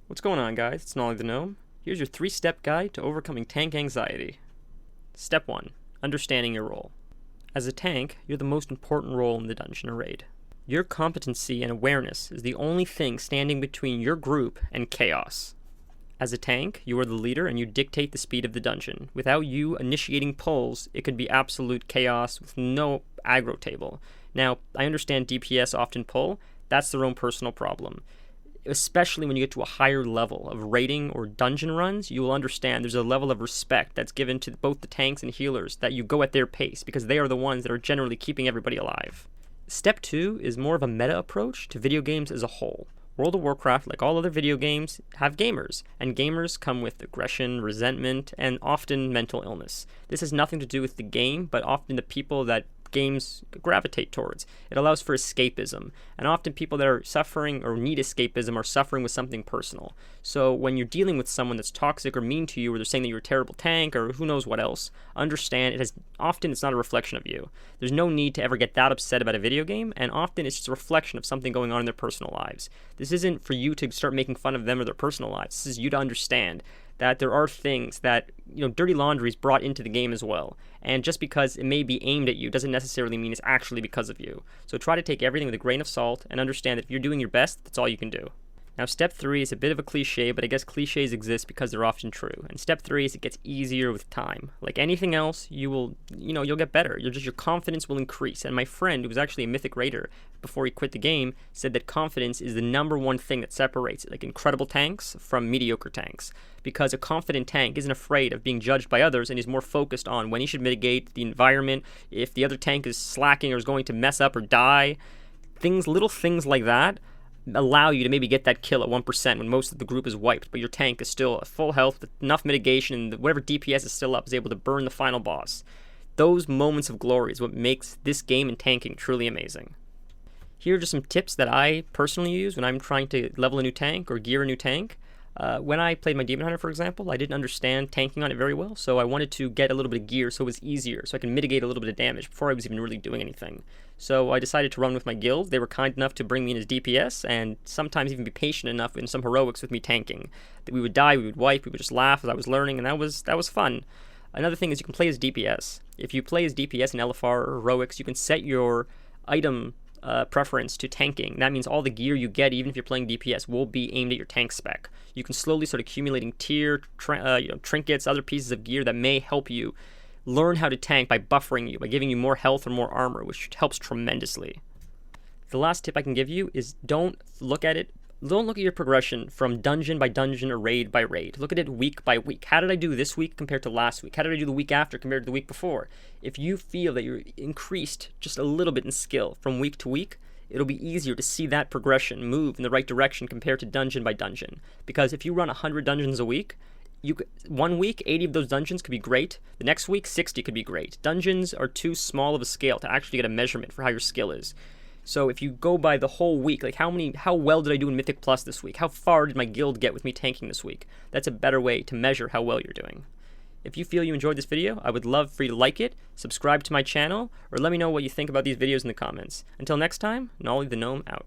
What's going on, guys? It's Nollie the Gnome. Here's your 3-step guide to overcoming tank anxiety. Step 1. Understanding your role. As a tank, you're the most important role in the dungeon or raid. Your competency and awareness is the only thing standing between your group and chaos. As a tank, you are the leader and you dictate the speed of the dungeon. Without you initiating pulls, it could be absolute chaos with no aggro table. Now, I understand DPS often pull. That's their own personal problem. Especially when you get to a higher level of raiding or dungeon runs, you will understand there's a level of respect that's given to both the tanks and healers, that you go at their pace because they are the ones that are generally keeping everybody alive. Step 2 is more of a meta approach to video games as a whole. World of Warcraft, like all other video games, have gamers, and gamers come with aggression, resentment, and often mental illness. This has nothing to do with the game, but often the people that games gravitate towards. It allows for escapism, and often people that are suffering or need escapism are suffering with something personal. So when you're dealing with someone that's toxic or mean to you, or they're saying that you're a terrible tank or who knows what else, understand often it's not a reflection of you. There's no need to ever get that upset about a video game, and often it's just a reflection of something going on in their personal lives. This isn't for you to start making fun of them or their personal lives. This is you to understand that there are things that, dirty laundry is brought into the game as well. And just because it may be aimed at you doesn't necessarily mean it's actually because of you. So try to take everything with a grain of salt and understand that if you're doing your best, that's all you can do. Now, step 3 is a bit of a cliche, but I guess cliches exist because they're often true. And step 3 is it gets easier with time. Like anything else, you'll get better. Your confidence will increase. And my friend, who was actually a Mythic Raider before he quit the game, said that confidence is the number one thing that separates incredible tanks from mediocre tanks. Because a confident tank isn't afraid of being judged by others and is more focused on when he should mitigate the environment, if the other tank is slacking or is going to mess up or die. Little things like that allow you to maybe get that kill at 1% when most of the group is wiped, but your tank is still at full health with enough mitigation, and whatever DPS is still up is able to burn the final boss. Those moments of glory is what makes this game and tanking truly amazing. Here are just some tips that I personally use when I'm trying to level a new tank or gear a new tank. When I played my Demon Hunter, for example, I didn't understand tanking on it very well, so I wanted to get a little bit of gear so it was easier, so I can mitigate a little bit of damage before I was even really doing anything. So I decided to run with my guild. They were kind enough to bring me in as DPS, and sometimes even be patient enough in some heroics with me tanking. That we would die, we would wipe, we would just laugh as I was learning, and that was fun. Another thing is you can play as DPS. If you play as DPS in LFR or heroics, you can set your item preference to tanking. That means all the gear you get, even if you're playing DPS, will be aimed at your tank spec. You can slowly start accumulating tier, trinkets, other pieces of gear that may help you learn how to tank by buffering you, by giving you more health or more armor, which helps tremendously. The last tip I can give you is don't look at your progression from dungeon by dungeon or raid by raid. Look at it week by week. How did I do this week compared to last week? How did I do the week after compared to the week before? If you feel that you're increased just a little bit in skill from week to week, it'll be easier to see that progression move in the right direction compared to dungeon by dungeon. Because if you run 100 dungeons a week, one week, 80 of those dungeons could be great. The next week, 60 could be great. Dungeons are too small of a scale to actually get a measurement for how your skill is. So if you go by the whole week, like how well did I do in Mythic Plus this week? How far did my guild get with me tanking this week? That's a better way to measure how well you're doing. If you feel you enjoyed this video, I would love for you to like it, subscribe to my channel, or let me know what you think about these videos in the comments. Until next time, Nollie the Gnome out.